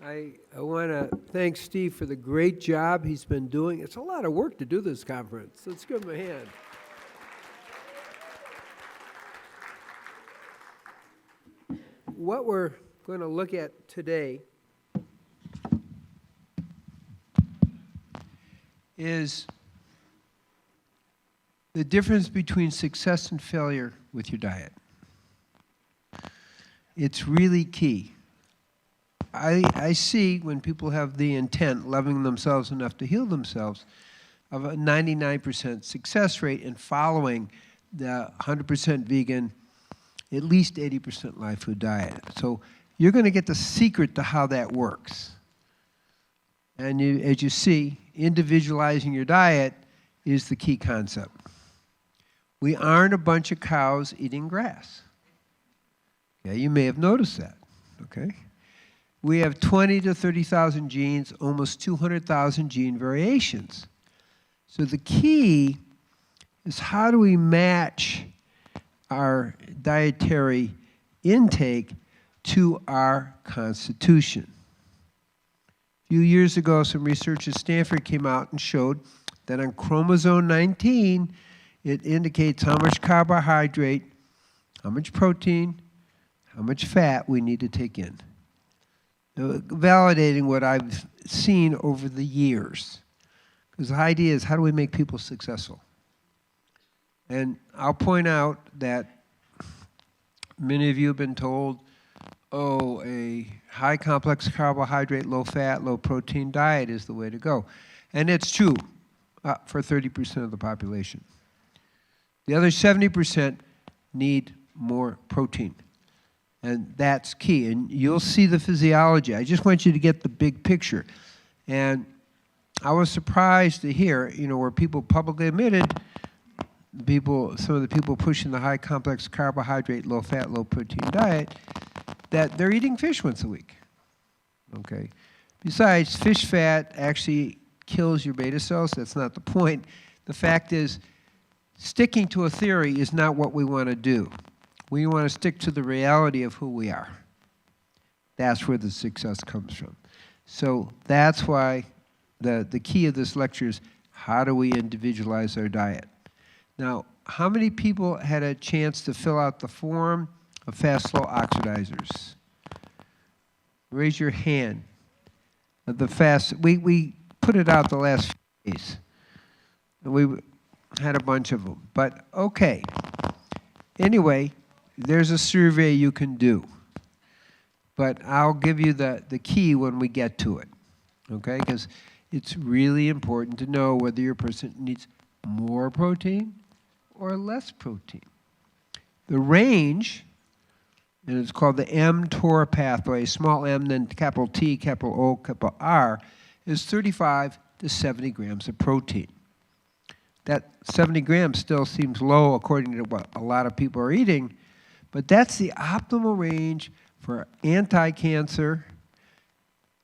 I want to thank Steve for the great job he's been doing. It's a lot of work to do this conference. Let's give him a hand. What we're going to look at today is the difference between success and failure with your diet. It's really key. I see when people have the intent, loving themselves enough to heal themselves, of a 99% success rate in following the 100% vegan, at least 80% live food diet. So you're going to get the secret to how that works. And as you see, individualizing your diet is the key concept. We aren't a bunch of cows eating grass. Yeah, you may have noticed that, okay? We have 20 to 30,000 genes, almost 200,000 gene variations. So the key is how do we match our dietary intake to our constitution? A few years ago, some research at Stanford came out and showed that on chromosome 19, it indicates how much carbohydrate, how much protein, how much fat we need to take in. Validating what I've seen over the years. Because the idea is, how do we make people successful? And I'll point out that many of you have been told, oh, a high complex carbohydrate, low fat, low protein diet is the way to go. And it's true for 30% of the population. The other 70% need more protein. And that's key. And you'll see the physiology. I just want you to get the big picture. And I was surprised to hear, where people publicly admitted, some of the people pushing the high complex carbohydrate, low fat, low protein diet, that they're eating fish once a week. Okay. Besides, fish fat actually kills your beta cells. That's not the point. The fact is, sticking to a theory is not what we want to do. We want to stick to the reality of who we are. That's where the success comes from. So that's why the key of this lecture is, how do we individualize our diet? Now, how many people had a chance to fill out the form of fast slow oxidizers? Raise your hand. We put it out the last few days. We had a bunch of them. But okay. Anyway, there's a survey you can do. But I'll give you the key when we get to it. Okay? Because it's really important to know whether your person needs more protein or less protein. The range, and it's called the mTOR pathway, small m, then capital T, capital O, capital R, is 35 to 70 grams of protein. That 70 grams still seems low according to what a lot of people are eating, but that's the optimal range for anti-cancer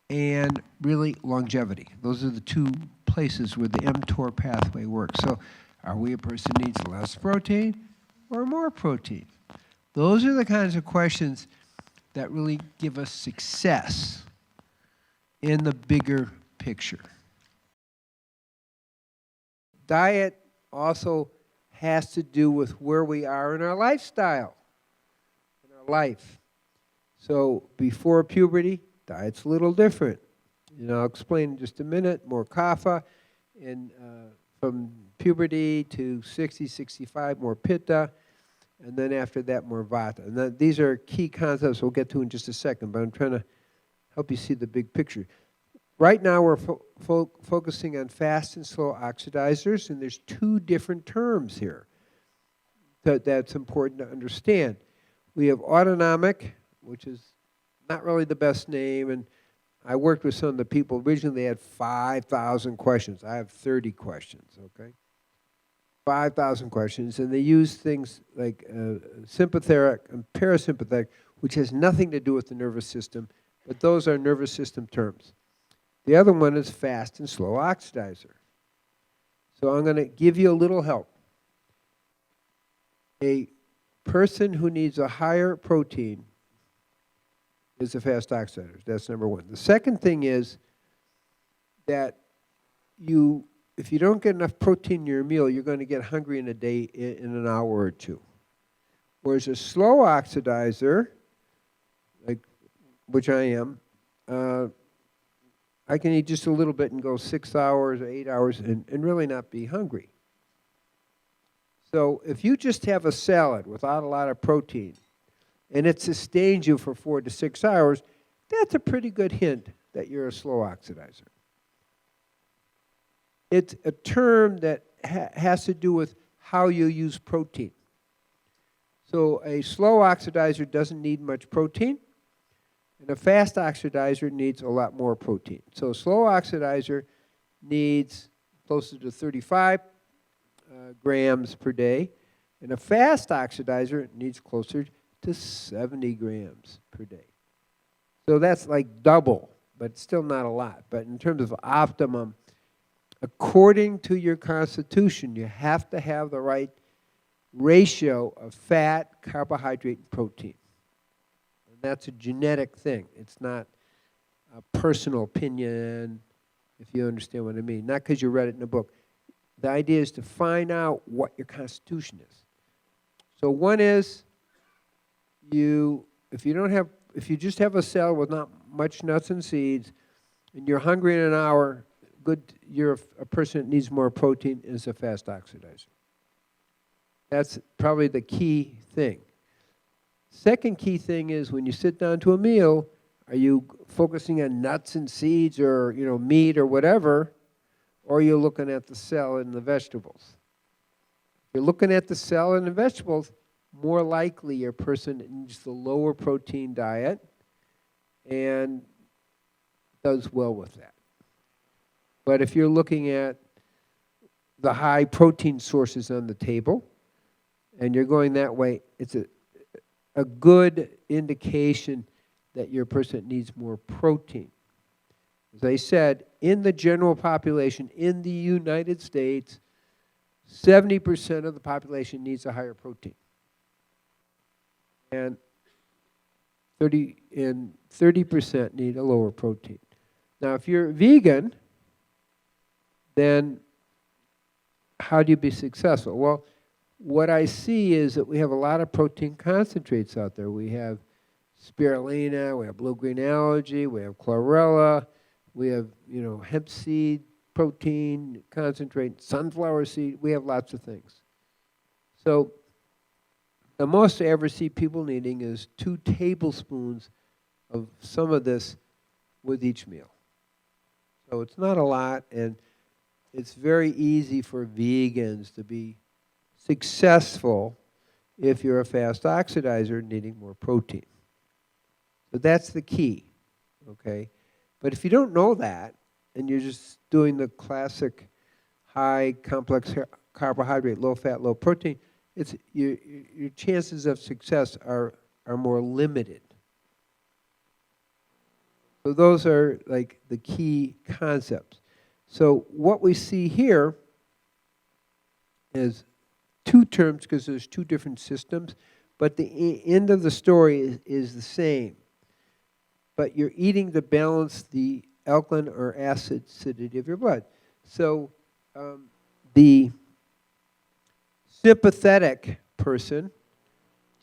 and really longevity. Those are the two places where the mTOR pathway works. So are we a person who needs less protein or more protein? Those are the kinds of questions that really give us success in the bigger picture. Diet also has to do with where we are in our lifestyle, in our life. So before puberty, diet's a little different. I'll explain in just a minute. More Kapha, and from puberty to 60, 65, more Pitta, and then after that, more Vata. And these are key concepts we'll get to in just a second, but I'm trying to help you see the big picture. Right now, we're focusing on fast and slow oxidizers, and there's two different terms here that's important to understand. We have autonomic, which is not really the best name, and I worked with some of the people. Originally, they had 5,000 questions. I have 30 questions, okay? 5,000 questions, and they use things like sympathetic and parasympathetic, which has nothing to do with the nervous system, but those are nervous system terms. The other one is fast and slow oxidizer. So I'm going to give you a little help. A person who needs a higher protein is the fast oxidizers. That's number one. The second thing is that if you don't get enough protein in your meal, you're going to get hungry in a day in an hour or two. Whereas a slow oxidizer, like which I am, I can eat just a little bit and go 6 hours or 8 hours and really not be hungry. So if you just have a salad without a lot of protein and it sustains you for 4 to 6 hours, that's a pretty good hint that you're a slow oxidizer. It's a term that has to do with how you use protein. So a slow oxidizer doesn't need much protein, and a fast oxidizer needs a lot more protein. So a slow oxidizer needs closer to 35 grams per day, and a fast oxidizer needs closer to 70 grams per day. So that's like double, but still not a lot. But in terms of optimum, according to your constitution, you have to have the right ratio of fat, carbohydrate, and protein. And that's a genetic thing. It's not a personal opinion, if you understand what I mean. Not because you read it in a book. The idea is to find out what your constitution is. So one is if you just have a salad with not much nuts and seeds, and you're hungry in an hour, you're a person that needs more protein is a fast oxidizer. That's probably the key thing. Second key thing is when you sit down to a meal, are you focusing on nuts and seeds or meat or whatever, or are you looking at the salad and the vegetables? If you're looking at the salad and the vegetables, more likely your person needs the lower protein diet and does well with that. But if you're looking at the high protein sources on the table and you're going that way, it's a good indication that your person needs more protein. As I said, in the general population in the United States, 70% of the population needs a higher protein. And 30% need a lower protein. Now, if you're vegan, then how do you be successful? Well, what I see is that we have a lot of protein concentrates out there. We have spirulina, we have blue-green algae, we have chlorella, we have hemp seed protein concentrate, sunflower seed. We have lots of things. So the most I ever see people needing is 2 tablespoons of some of this with each meal. So it's not a lot, and it's very easy for vegans to be successful if you're a fast oxidizer needing more protein. So that's the key, okay? But if you don't know that, and you're just doing the classic high complex carbohydrate, low fat, low protein, your chances of success are more limited. So those are like the key concepts. So what we see here is 2 terms because there's 2 different systems, but the end of the story is the same. But you're eating to balance the alkaline or acid acidity of your blood. So the sympathetic person,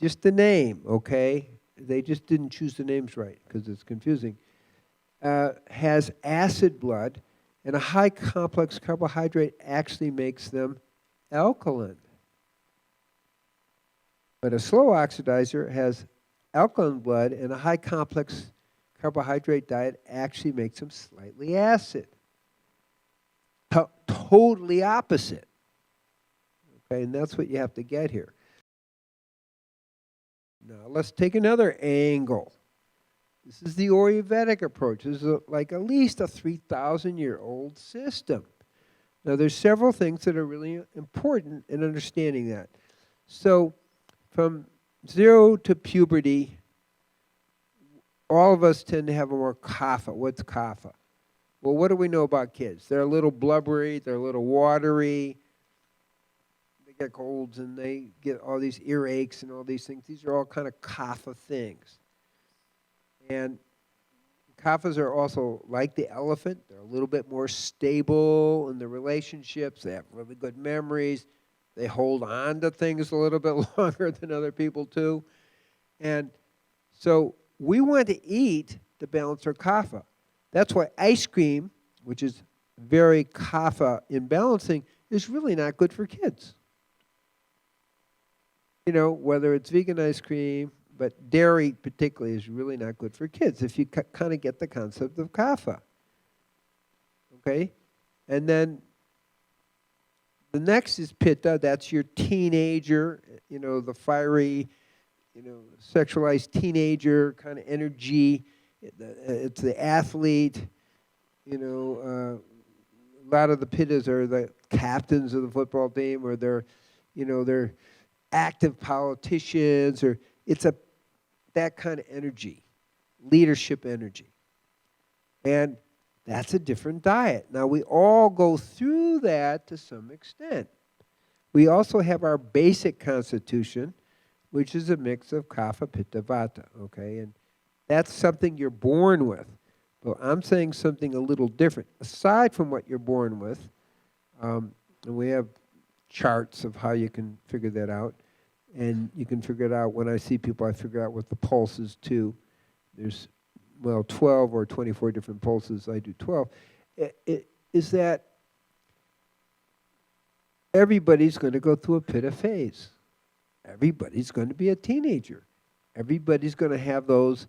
just the name, okay? They just didn't choose the names right because it's confusing. Has acid blood, and a high complex carbohydrate actually makes them alkaline. But a slow oxidizer has alkaline blood, and a high complex carbohydrate diet actually makes them slightly acid. Totally opposite. Okay, and that's what you have to get here. Now let's take another angle. This is the Ayurvedic approach. This is like at least a 3,000-year-old system. Now there's several things that are really important in understanding that. So from 0 to puberty, all of us tend to have a more kapha. What's kapha? Well, what do we know about kids? They're a little blubbery, they're a little watery, they get colds and they get all these earaches and all these things. These are all kind of kapha things. And Kaphas are also like the elephant. They're a little bit more stable in the relationships. They have really good memories. They hold on to things a little bit longer than other people too. And so we want to eat to balance our Kapha. That's why ice cream, which is very Kapha imbalancing, is really not good for kids. You know, whether it's vegan ice cream, but dairy particularly is really not good for kids if you kind of get the concept of Kapha. Okay? And then the next is Pitta. That's your teenager, you know, the fiery, you know, sexualized teenager kind of energy. It's the athlete. You know, a lot of the Pittas are the captains of the football team, or they're, you know, they're active politicians, or it's that kind of energy, leadership energy. And that's a different diet. Now, we all go through that to some extent. We also have our basic constitution, which is a mix of Kapha, Pitta, Vata, okay? And that's something you're born with. But I'm saying something a little different. Aside from what you're born with, and we have charts of how you can figure that out. And you can figure it out. When I see people, I figure out what the pulse is too. There's, well, 12 or 24 different pulses. I do 12. Is that everybody's going to go through a Pitta phase. Everybody's going to be a teenager. Everybody's going to have those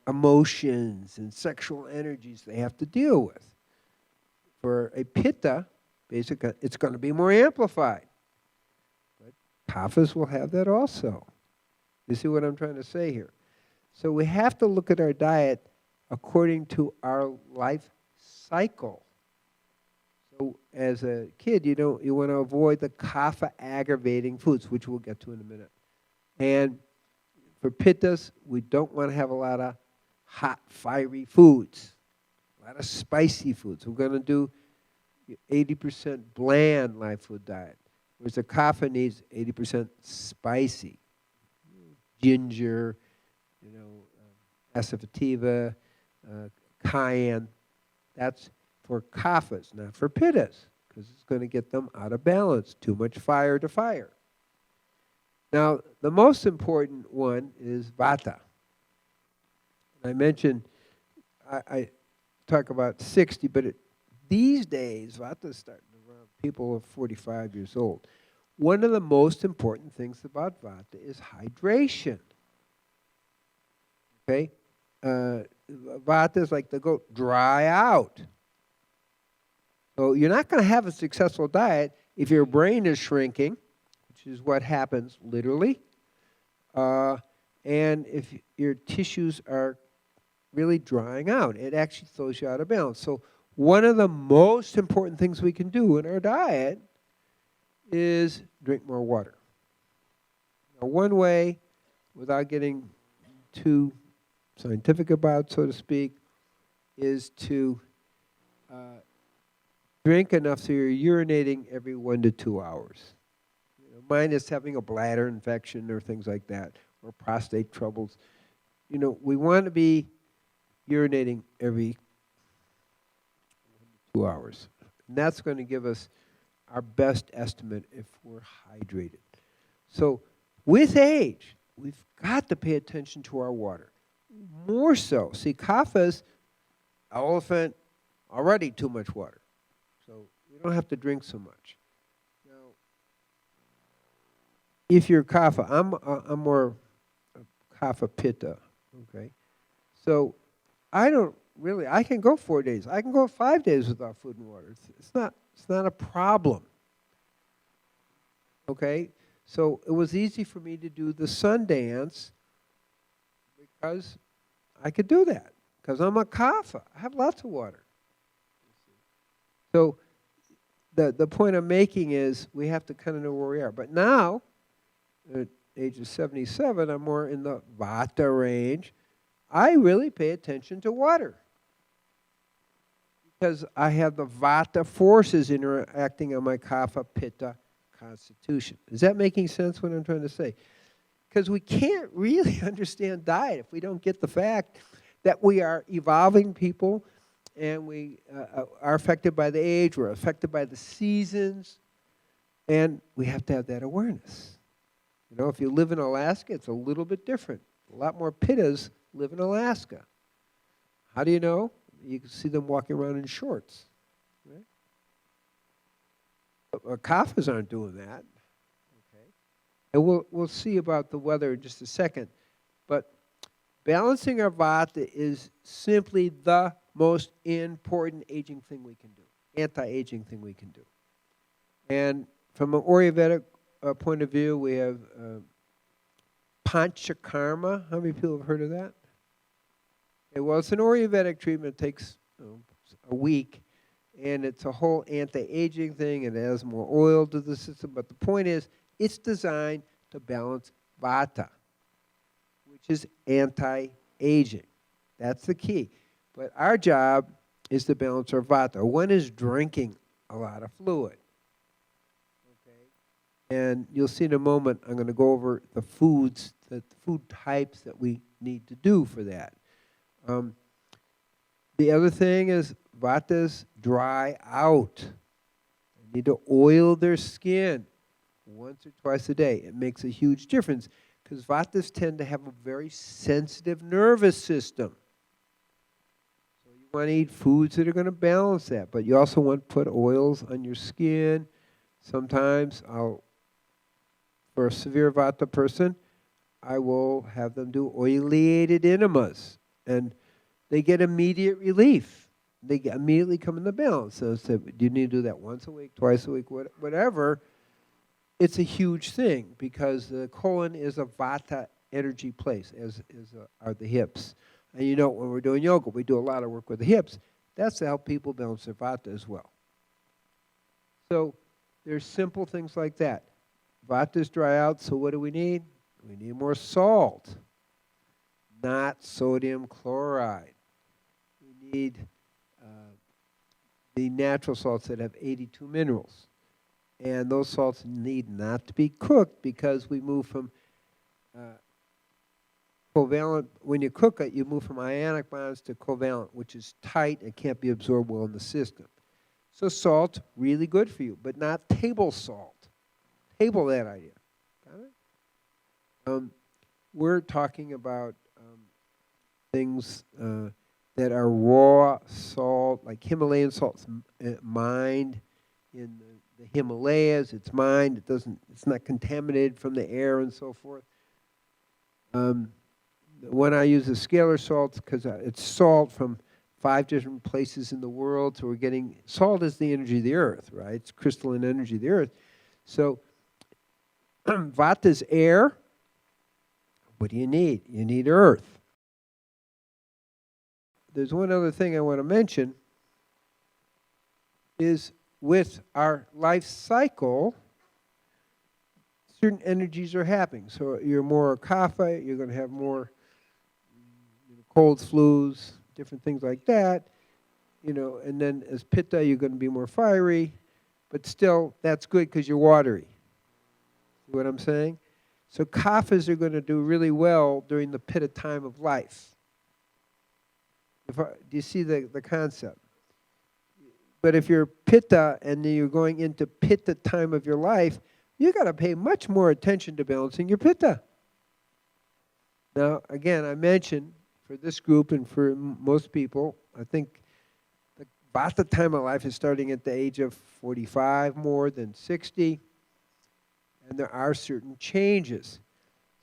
emotions and sexual energies they have to deal with. For a Pitta, basically, it's going to be more amplified. Kaphas will have that also. You see what I'm trying to say here? So we have to look at our diet according to our life cycle. So as a kid, you want to avoid the Kapha aggravating foods, which we'll get to in a minute. And for Pittas, we don't want to have a lot of hot, fiery foods, a lot of spicy foods. We're going to do 80% bland live food diet. Whereas the Kapha needs 80% spicy, ginger, you know, asafoetida, cayenne. That's for Kaphas, not for Pittas, because it's going to get them out of balance. Too much fire to fire. Now, the most important one is Vata. I mentioned I talk about 60, but these days Vata is starting around people of 45 years old. One of the most important things about Vata is hydration. Okay? Vata is like the goat, dry out. So you're not going to have a successful diet if your brain is shrinking, which is what happens literally, and if your tissues are really drying out. It actually throws you out of balance. So one of the most important things we can do in our diet is drink more water. Now, one way, without getting too scientific about, so to speak, is to drink enough so you're urinating every 1 to 2 hours. You know, minus having a bladder infection or things like that, or prostate troubles. You know, we want to be urinating every 2 hours. And that's going to give us our best estimate if we're hydrated. So with age, we've got to pay attention to our water. More so. See, Kapha's elephant, already too much water. So we don't have to drink so much. Now, if you're Kapha, I'm more Kapha Pitta, okay? So I can go 4 days. I can go 5 days without food and water. It's not a problem. Okay? So it was easy for me to do the sun dance because I could do that. Because I'm a Kapha. I have lots of water. So the point I'm making is we have to kind of know where we are. But now, at age of 77, I'm more in the Vata range. I really pay attention to water because I have the Vata forces interacting on my Kapha Pitta constitution. Is that making sense what I'm trying to say? because we can't really understand diet if we don't get the fact that we are evolving people, and we are affected by the age, we're affected by the seasons, and we have to have that awareness. You know, if you live in Alaska, it's a little bit different. A lot more Pittas live in Alaska. How do you know? You can see them walking around in shorts. Right? But Kaphas aren't doing that. Okay. And we'll see about the weather in just a second. But balancing our Vata is simply the most important aging thing we can do, anti-aging thing we can do. And from an Ayurvedic point of view, we have Panchakarma. How many people have heard of that? Okay, well, it's an Ayurvedic treatment. It takes a week, and it's a whole anti-aging thing, and it adds more oil to the system. But the point is, it's designed to balance Vata, which is anti-aging. That's the key. But our job is to balance our Vata. One is drinking a lot of fluid. Okay? And you'll see in a moment, I'm going to go over the foods, the food types that we need to do for that. The other thing is Vatas dry out. They need to oil their skin once or twice a day. It makes a huge difference because Vatas tend to have a very sensitive nervous system. So you want to eat foods that are going to balance that, but you also want to put oils on your skin. Sometimes for a severe Vata person, I will have them do oleated enemas, and they get immediate relief. They immediately come into balance. So do you need to do that once a week, twice a week, whatever? It's a huge thing because the colon is a Vata energy place, as are the hips. And you know, when we're doing yoga, we do a lot of work with the hips. That's to help people balance their Vata as well. So there's simple things like that. Vatas dry out, so what do we need? We need more salt, not sodium chloride. We need the natural salts that have 82 minerals. And those salts need not to be cooked because we move from covalent. When you cook it, you move from ionic bonds to covalent, which is tight and can't be absorbed well in the system. So salt, really good for you, but not table salt. Table that idea. Got it? We're talking about things that are raw salt, like Himalayan salts, mined in the Himalayas. It's mined. It's not contaminated from the air and so forth. When I use the scalar salts, because it's salt from 5 different places in the world, so we're getting salt is the energy of the earth, right? It's crystalline energy of the earth. So Vata's air. What do you need? You need earth. There's one other thing I want to mention is with our life cycle, certain energies are happening. So you're more Kapha, you're going to have more colds, flus, different things like that. You know, and then as Pitta, you're going to be more fiery, but still that's good because you're watery. See what I'm saying? So Kaphas are going to do really well during the Pitta time of life. Do you see the concept? But if you're Pitta and then you're going into Pitta time of your life, you got to pay much more attention to balancing your Pitta. Now, again, I mentioned for this group and for most people, I think the Vata time of life is starting at the age of 45 more than 60, and there are certain changes.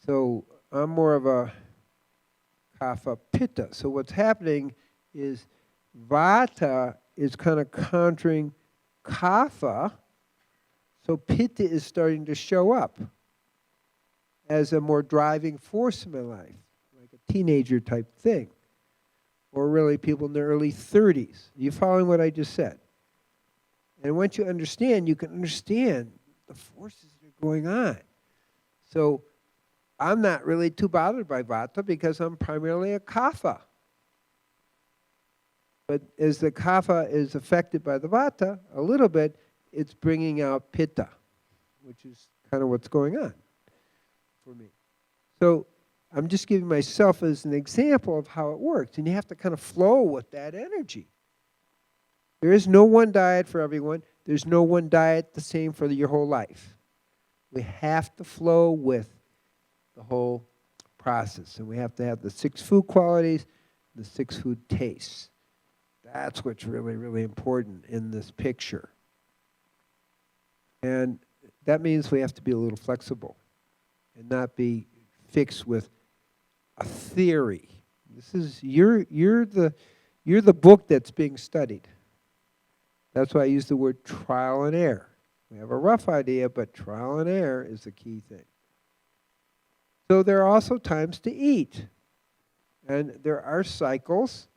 So I'm more of a Kapha Pitta. So what's happening is Vata is kind of countering Kapha, so Pitta is starting to show up as a more driving force in my life, like a teenager type thing, or really people in their early 30s. Are you following what I just said? And once you understand, you can understand the forces that are going on. So I'm not really too bothered by Vata because I'm primarily a Kapha. But as the Kapha is affected by the Vata a little bit, it's bringing out Pitta, which is kind of what's going on for me. So I'm just giving myself as an example of how it works. And you have to kind of flow with that energy. There is no one diet for everyone. There's no one diet the same for your whole life. We have to flow with the whole process. And we have to have the 6 food qualities, the 6 food tastes. That's what's really, really important in this picture. And that means we have to be a little flexible and not be fixed with a theory. This is you're the book that's being studied. That's why I use the word trial and error. We have a rough idea, but trial and error is the key thing. So there are also times to eat. And there are cycles.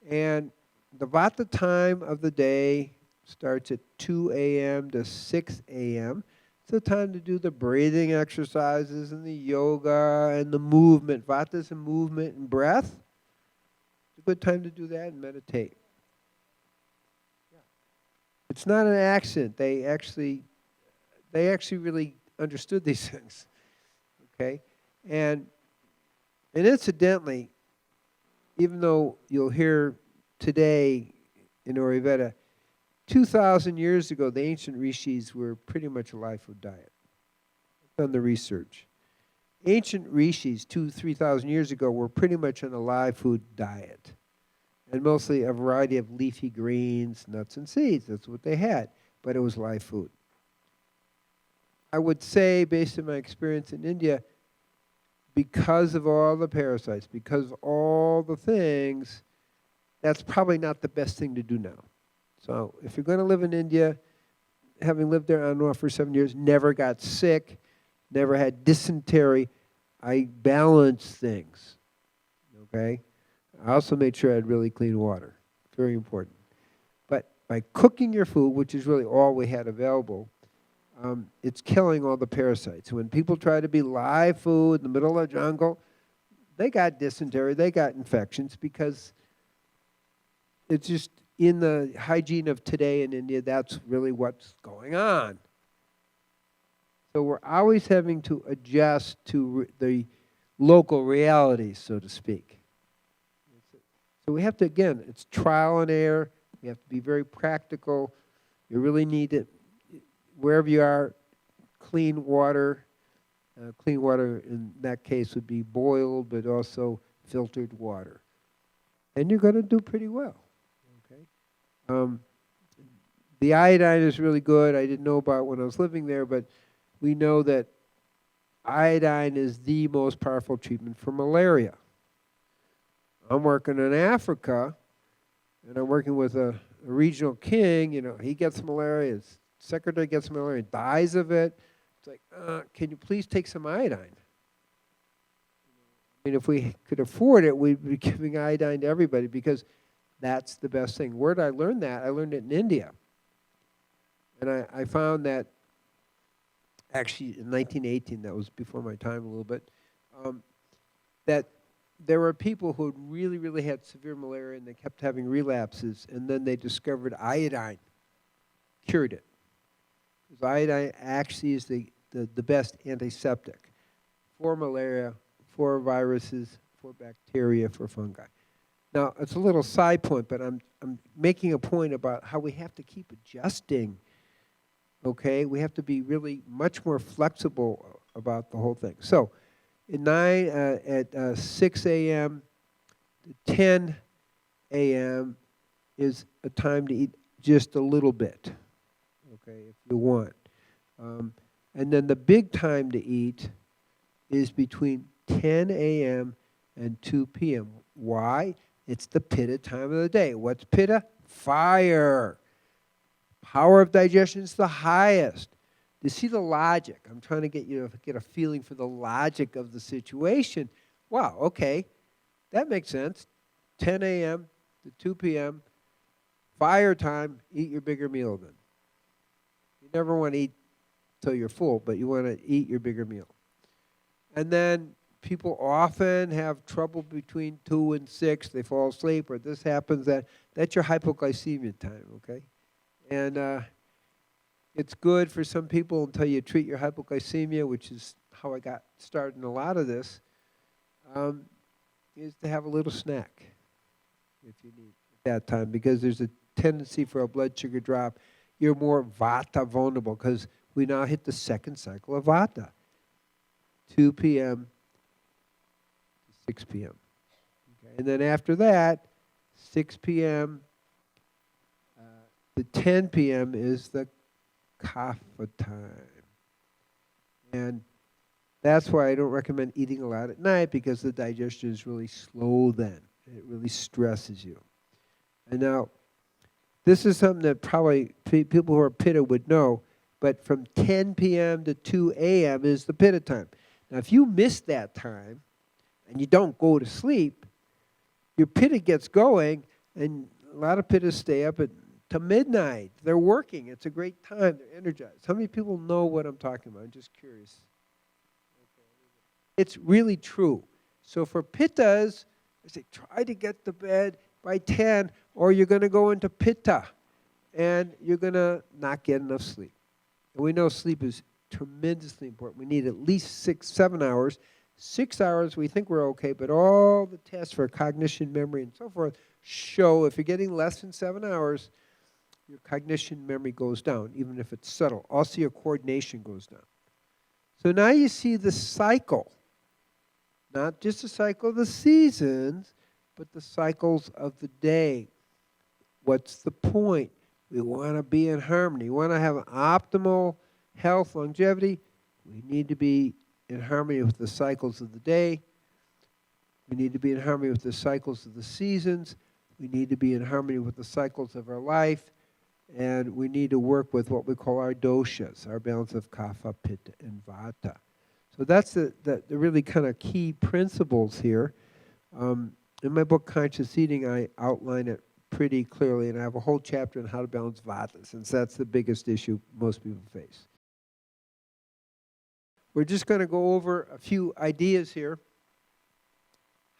And the Vata time of the day starts at 2 a.m. to 6 a.m. It's the time to do the breathing exercises and the yoga and the movement. Vata is a movement and breath. It's a good time to do that and meditate. It's not an accident. They actually really understood these things. Okay? And incidentally, even though you'll hear today in Ayurveda, 2,000 years ago, the ancient rishis were pretty much a live food diet. I've done the research. Ancient rishis 3,000 years ago were pretty much on a live food diet. And mostly a variety of leafy greens, nuts and seeds. That's what they had. But it was live food. I would say, based on my experience in India, because of all the parasites, because of all the things, that's probably not the best thing to do now. So if you're going to live in India, having lived there on and off for 7 years, never got sick, never had dysentery, I balanced things. Okay? I also made sure I had really clean water. Very important. But by cooking your food, which is really all we had available, it's killing all the parasites. When people try to be live food in the middle of the jungle, they got dysentery, they got infections because it's just in the hygiene of today in India, that's really what's going on. So we're always having to adjust to the local realities, so to speak. So we have to, again, it's trial and error. We have to be very practical. You really need it, wherever you are, clean water. Clean water in that case would be boiled, but also filtered water. And you're going to do pretty well. Okay. The iodine is really good. I didn't know about when I was living there, but we know that iodine is the most powerful treatment for malaria. I'm working in Africa, and I'm working with a regional king. You know, he gets malaria, his secretary gets malaria, dies of it. It's like, can you please take some iodine? I mean, if we could afford it, we'd be giving iodine to everybody because that's the best thing. Where did I learn that? I learned it in India. And I found that actually in 1918, that was before my time a little bit, that there were people who really, really had severe malaria and they kept having relapses, and then they discovered iodine cured it. Because iodine actually is the best antiseptic for malaria, for viruses, for bacteria, for fungi. Now, it's a little side point, but I'm making a point about how we have to keep adjusting, okay? We have to be really much more flexible about the whole thing. So, at 6 a.m. to 10 a.m. is a time to eat just a little bit, okay, if you want. And then the big time to eat is between 10 a.m. and 2 p.m. Why? It's the Pitta time of the day. What's Pitta? Fire. Power of digestion is the highest. You see the logic. I'm trying to get you to get a feeling for the logic of the situation. Wow, okay, that makes sense. 10 a.m. to 2 p.m., fire time, eat your bigger meal then. You never want to eat till you're full, but you want to eat your bigger meal. And then people often have trouble between 2 and 6. They fall asleep, or this happens. That's your hypoglycemia time, okay? And it's good for some people until you treat your hypoglycemia, which is how I got started in a lot of this, is to have a little snack if you need at that time, because there's a tendency for a blood sugar drop. You're more Vata vulnerable because we now hit the second cycle of Vata, 2 p.m. to 6 p.m. Okay. And then after that, 6 p.m. To 10 p.m. is the Kapha time. And that's why I don't recommend eating a lot at night, because the digestion is really slow then. It really stresses you. And now, this is something that probably people who are Pitta would know, but from 10 p.m. to 2 a.m. is the Pitta time. Now, if you miss that time and you don't go to sleep, your Pitta gets going, and a lot of Pittas stay up to midnight. They're working. It's a great time. They're energized. How many people know what I'm talking about? I'm just curious. It's really true. So for Pittas, I say try to get to bed by 10, or you're going to go into Pitta, and you're going to not get enough sleep. And we know sleep is tremendously important. We need at least 6-7 hours. 6 hours, we think we're okay, but all the tests for cognition, memory, and so forth show if you're getting less than 7 hours, your cognition, memory goes down, even if it's subtle. Also, your coordination goes down. So now you see the cycle, not just the cycle of the seasons, but the cycles of the day. What's the point? We want to be in harmony. We want to have optimal health, longevity. We need to be in harmony with the cycles of the day. We need to be in harmony with the cycles of the seasons. We need to be in harmony with the cycles of our life. And we need to work with what we call our doshas, our balance of Kapha, Pitta, and Vata. So that's the really kind of key principles here. In my book, Conscious Eating, I outline it pretty clearly, and I have a whole chapter on how to balance Vata, since that's the biggest issue most people face. We're just going to go over a few ideas here.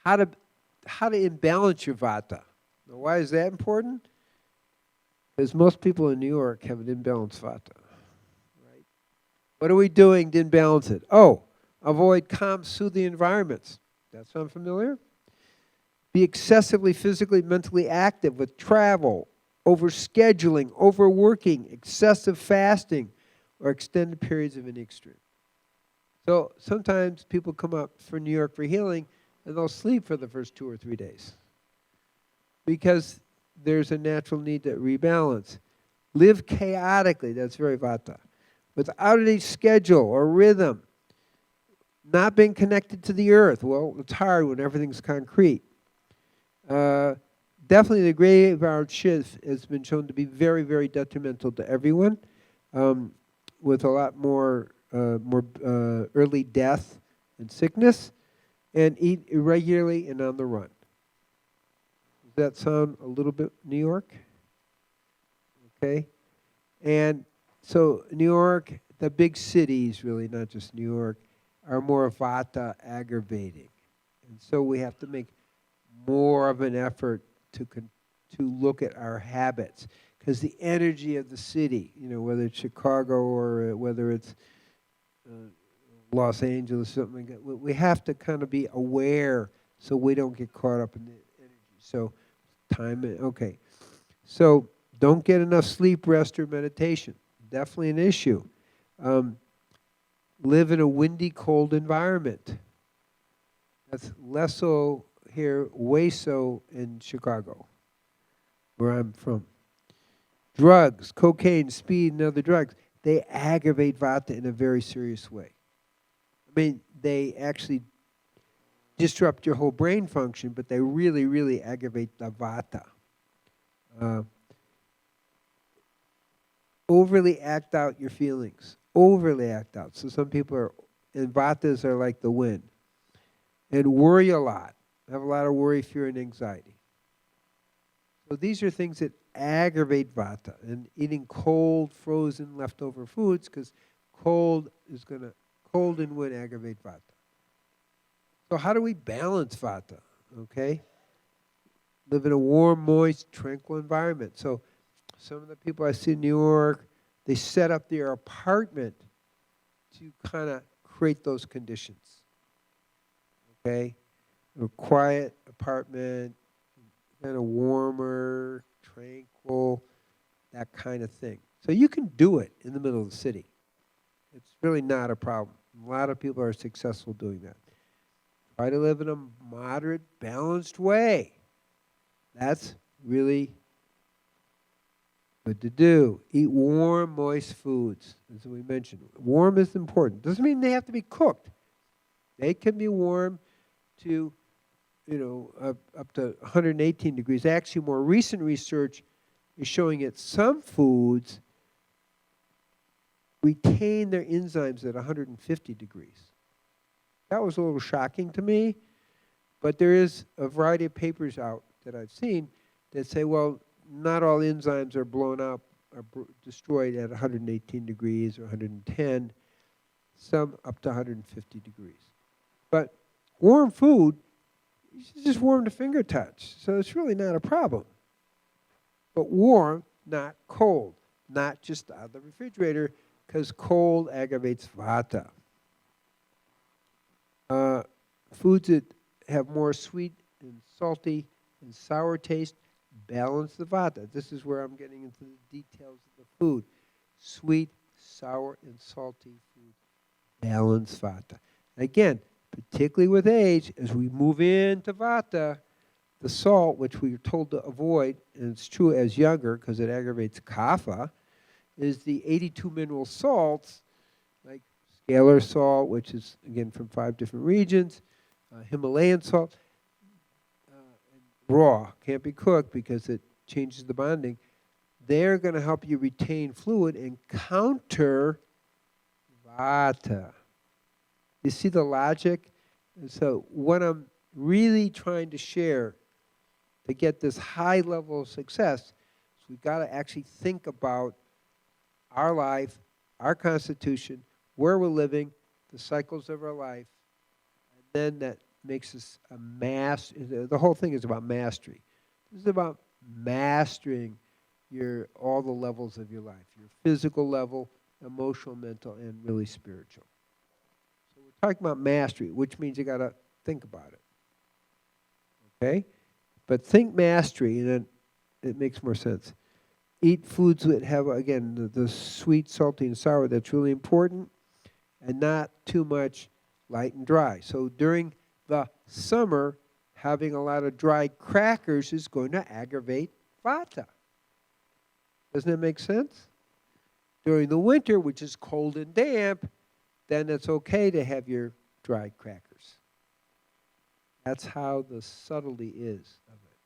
How to imbalance your Vata. Now, why is that important? Because most people in New York have an imbalanced Vata. Right? What are we doing to imbalance it? Oh, avoid calm, soothing environments. That sound familiar? Be excessively physically, mentally active with travel, overscheduling, overworking, excessive fasting, or extended periods of an extreme. So sometimes people come up for New York for healing, and they'll sleep for the first 2 or 3 days because there's a natural need to rebalance. Live chaotically, that's very Vata, without any schedule or rhythm, not being connected to the earth. Well, it's hard when everything's concrete. Definitely the graveyard shift has been shown to be very, very detrimental to everyone, with a lot more early death and sickness, and eat irregularly and on the run. Does that sound a little bit New York? Okay. And so New York, the big cities really, not just New York, are more Vata aggravating. And so we have to make more of an effort to look at our habits, because the energy of the city, whether it's Chicago or whether it's Los Angeles, something like that, we have to kind of be aware so we don't get caught up in the energy. So okay. So don't get enough sleep, rest, or meditation. Definitely an issue. Live in a windy, cold environment. That's less so here, way so in Chicago, where I'm from. Drugs, cocaine, speed, and other drugs, they aggravate Vata in a very serious way. I mean, they actually disrupt your whole brain function, but they really, really aggravate the Vata. Overly act out your feelings. Overly act out. So some people and Vatas are like the wind. And worry a lot. Have a lot of worry, fear, and anxiety. So these are things that aggravate Vata. And eating cold, frozen, leftover foods, because cold and wind aggravate Vata. So how do we balance Vata? Okay? Live in a warm, moist, tranquil environment. So some of the people I see in New York, they set up their apartment to kind of create those conditions. Okay? A quiet apartment, kind of warmer, tranquil, that kind of thing. So you can do it in the middle of the city. It's really not a problem. A lot of people are successful doing that. Try to live in a moderate, balanced way. That's really good to do. Eat warm, moist foods, as we mentioned. Warm is important. Doesn't mean they have to be cooked. They can be warm to, up to 118 degrees. Actually, more recent research is showing that some foods retain their enzymes at 150 degrees. That was a little shocking to me, but there is a variety of papers out that I've seen that say, well, not all enzymes are blown up or destroyed at 118 degrees or 110, some up to 150 degrees. But warm food is just warm to finger touch, so it's really not a problem. But warm, not cold, not just out of the refrigerator, because cold aggravates Vata. Foods that have more sweet and salty and sour taste balance the Vata. This is where I'm getting into the details of the food. Sweet, sour, and salty food balance Vata. Again, particularly with age, as we move into Vata, the salt, which we are told to avoid, and it's true as younger because it aggravates Kapha, is the 82 mineral salts, like scalar salt, which is, again, from 5 different regions, Himalayan salt, and raw, can't be cooked because it changes the bonding. They're going to help you retain fluid and counter Vata. You see the logic? And so what I'm really trying to share to get this high level of success is we've got to actually think about our life, our constitution, where we're living, the cycles of our life, and then that makes us a the whole thing is about mastery. This is about mastering all the levels of your life, your physical level, emotional, mental, and really spiritual. So we're talking about mastery, which means you got to think about it. Okay? But think mastery, and then it makes more sense. Eat foods that have, again, the sweet, salty, and sour. That's really important. And not too much light and dry. So during the summer, having a lot of dry crackers is going to aggravate Vata. Doesn't that make sense? During the winter, which is cold and damp, then it's okay to have your dried crackers. That's how the subtlety is of it.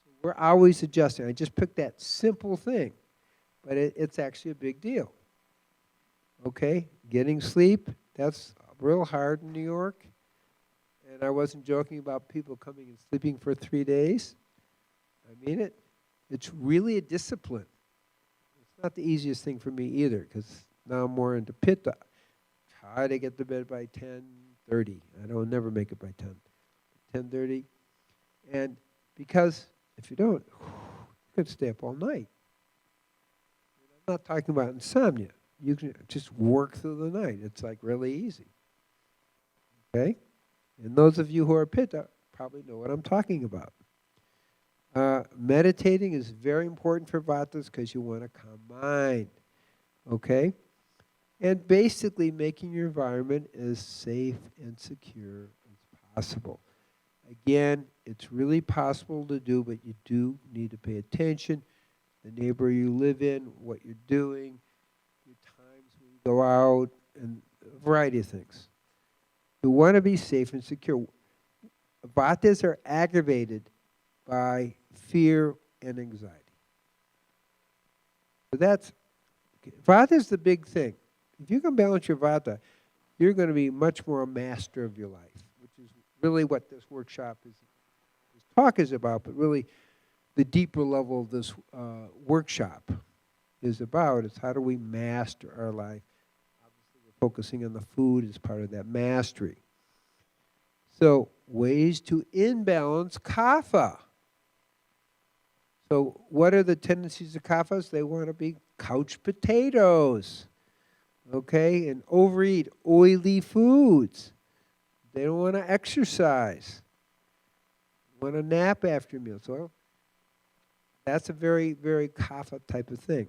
So we're always adjusting. I just picked that simple thing, but it's actually a big deal. Okay, getting sleep, that's real hard in New York. And I wasn't joking about people coming and sleeping for 3 days. I mean it. It's really a discipline. It's not the easiest thing for me either, because now I'm more into Pitta. Try to get to bed by 10:30. I don't never make it by 10:30. And because if you don't, you could stay up all night. I'm not talking about insomnia. You can just work through the night. It's like really easy. Okay? And those of you who are Pitta probably know what I'm talking about. Meditating is very important for Vatas because you want a calm mind. Okay? And basically making your environment as safe and secure as possible. Again, it's really possible to do, but you do need to pay attention. The neighbor you live in, what you're doing, your times when you go out, and a variety of things. You want to be safe and secure. Vatas are aggravated by fear and anxiety. So Vata is the big thing. If you can balance your Vata, you're going to be much more a master of your life, which is really what this workshop this talk is about, but really the deeper level of this workshop is about is how do we master our life. Obviously, we're focusing on the food as part of that mastery. So, ways to imbalance Kapha. So, what are the tendencies of Kaphas? They want to be couch potatoes. okay, and overeat oily foods. They don't want to exercise. Want to nap after meals. Well, that's a very, very kapha type of thing.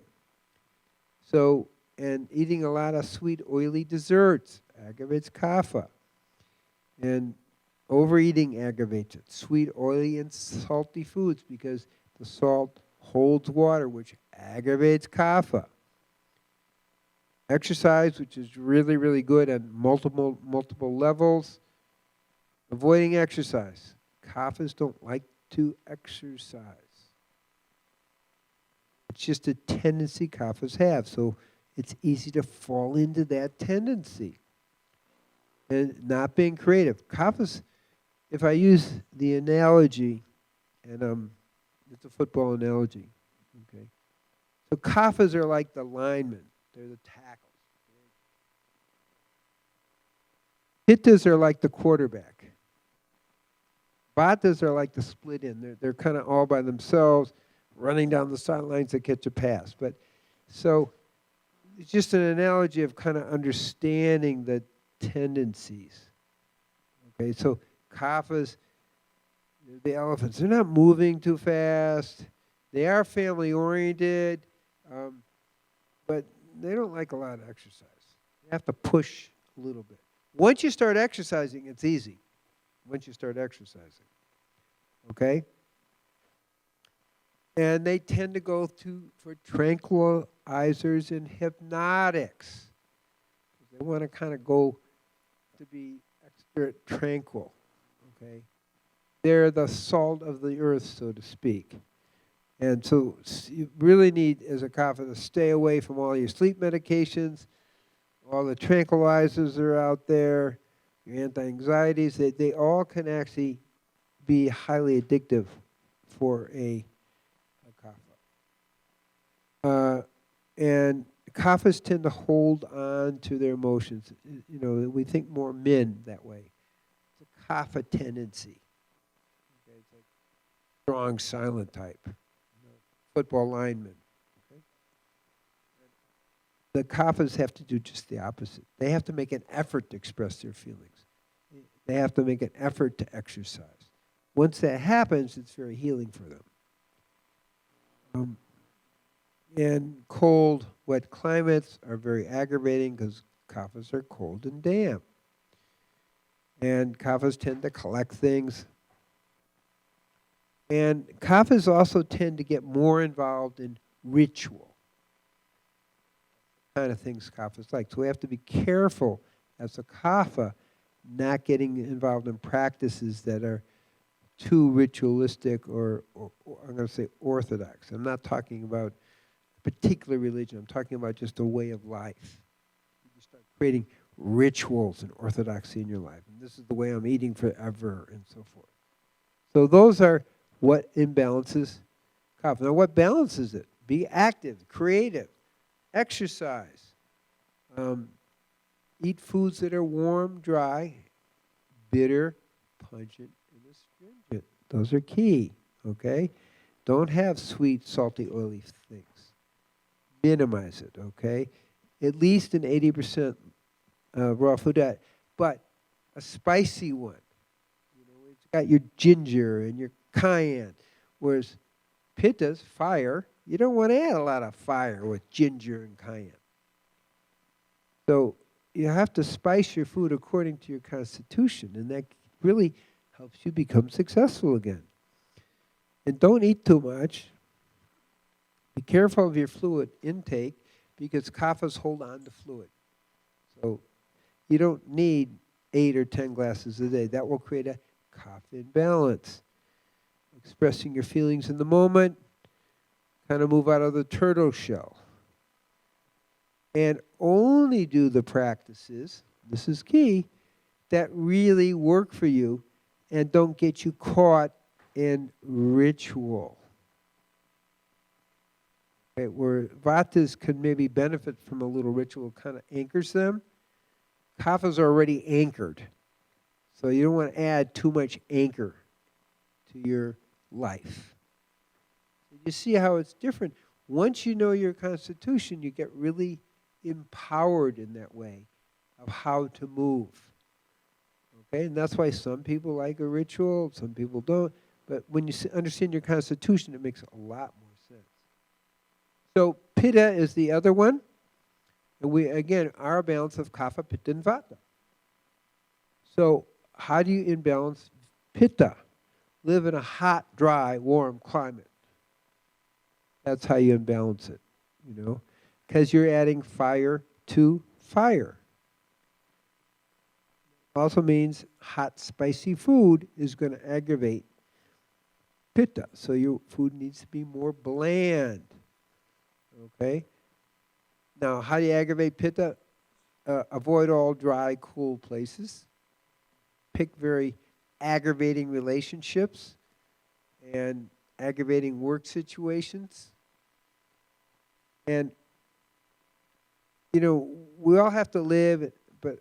So, and eating a lot of sweet, oily desserts aggravates kapha. And overeating aggravates it. Sweet, oily, and salty foods, because the salt holds water, which aggravates kapha. Exercise, which is really, really good on multiple levels. Avoiding exercise. Kaphas don't like to exercise. It's just a tendency kaphas have, so it's easy to fall into that tendency. And not being creative. Kaphas, if I use the analogy, and it's a football analogy, okay? So kaphas are like the linemen. They're the tackles. Pittas are like the quarterback. Vatas are like the split end. They're kind of all by themselves, running down the sidelines to catch a pass. But so it's just an analogy of kind of understanding the tendencies. Okay, so kaphas, the elephants, they're not moving too fast. They are family oriented, but they don't like a lot of exercise. You have to push a little bit. Once you start exercising, it's easy. Once you start exercising, okay? And they tend to go for tranquilizers and hypnotics. They want to kind of go to be extra tranquil, okay? They're the salt of the earth, so to speak. And so you really need, as a kapha, to stay away from all your sleep medications, all the tranquilizers are out there, your anti-anxieties. They all can actually be highly addictive for a kapha. And kaphas tend to hold on to their emotions. You know, we think more men that way. It's a kapha tendency. Okay, it's like strong, silent type. Football lineman. Okay? The kaphas have to do just the opposite. They have to make an effort to express their feelings. They have to make an effort to exercise. Once that happens, it's very healing for them. And cold, wet climates are very aggravating because kaphas are cold and damp. And kaphas tend to collect things. And kaphas also tend to get more involved in ritual. Kind of things kaphas like. So we have to be careful as a kapha not getting involved in practices that are too ritualistic or I'm going to say orthodox. I'm not talking about a particular religion. I'm talking about just a way of life. You start creating rituals and orthodoxy in your life. And this is the way I'm eating forever and so forth. So those are what imbalances kapha. Now what balances it? Be active, creative, exercise, eat foods that are warm, dry, bitter, pungent, and astringent. Those are key, okay? Don't have sweet, salty, oily things. Minimize it, okay? At least an 80% raw food diet, but a spicy one. You know, it's got your ginger and your cayenne, whereas pittas, fire, you don't want to add a lot of fire with ginger and cayenne. So you have to spice your food according to your constitution, and that really helps you become successful again. And don't eat too much. Be careful of your fluid intake because kaphas hold on to fluid. So you don't need 8 or 10 glasses a day. That will create a kapha imbalance. Expressing your feelings in the moment, kind of move out of the turtle shell. And only do the practices, this is key, that really work for you and don't get you caught in ritual. Okay, where vatas could maybe benefit from a little ritual, kind of anchors them. Kaphas are already anchored. So you don't want to add too much anchor to your life. You see how it's different. Once you know your constitution, you get really empowered in that way of how to move. Okay, and that's why some people like a ritual, some people don't. But when you understand your constitution, it makes a lot more sense. So Pitta is the other one. And we, again, are a balance of Kapha, Pitta, and Vata. So how do you imbalance Pitta? Live in a hot, dry, warm climate. That's how you imbalance it, you know, because you're adding fire to fire. Also means hot, spicy food is going to aggravate Pitta. So your food needs to be more bland. Okay? Now, how do you aggravate Pitta? Avoid all dry, cool places. Pick very aggravating relationships and aggravating work situations. And, you know, we all have to live, but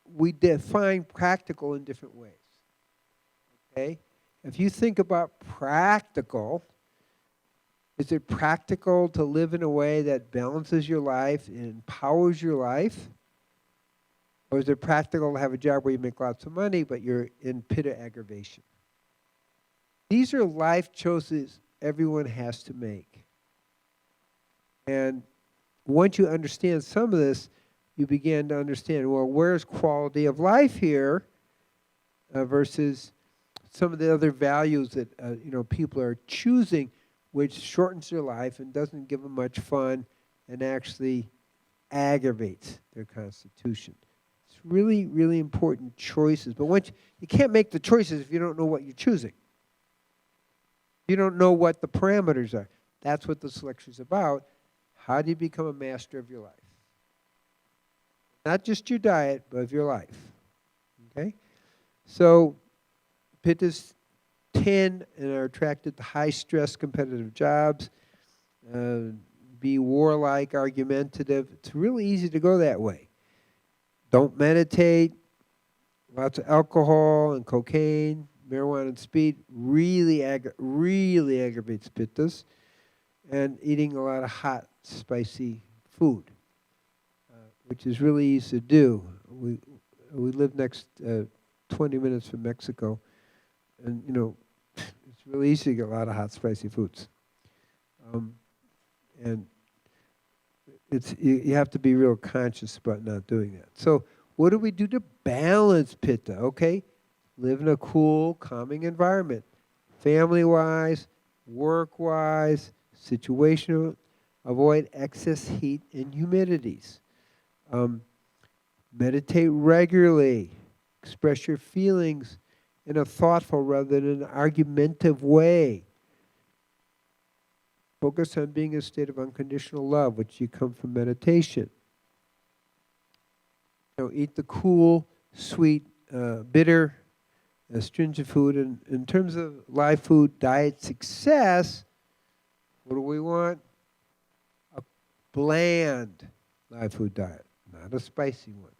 we define practical in different ways. Okay? If you think about practical, is it practical to live in a way that balances your life and empowers your life? Or is it practical to have a job where you make lots of money, but you're in Pitta aggravation? These are life choices everyone has to make. And once you understand some of this, you begin to understand, well, where's quality of life here versus some of the other values that you know, people are choosing, which shortens their life and doesn't give them much fun and actually aggravates their constitution. It's really, really important choices. But once you can't make the choices if you don't know what you're choosing. You don't know what the parameters are. That's what this lecture is about. How do you become a master of your life? Not just your diet, but of your life. Okay? So, Pitta's 10 and are attracted to high-stress competitive jobs. Be warlike, argumentative. It's really easy to go that way. Don't meditate. Lots of alcohol and cocaine, marijuana and speed really aggravates Pittas. And eating a lot of hot, spicy food, which is really easy to do. We live next 20 minutes from Mexico, and you know, it's really easy to get a lot of hot, spicy foods. And it's you have to be real conscious about not doing that. So what do we do to balance Pitta? Okay, live in a cool, calming environment, family-wise, work-wise, situational. Avoid excess heat and humidities. Meditate regularly. Express your feelings in a thoughtful rather than an argumentative way. Focus on being in a state of unconditional love, which you come from meditation. You know, eat the cool, sweet, bitter, astringent food. And in terms of live food diet success, what do we want? A bland live food diet, not a spicy one.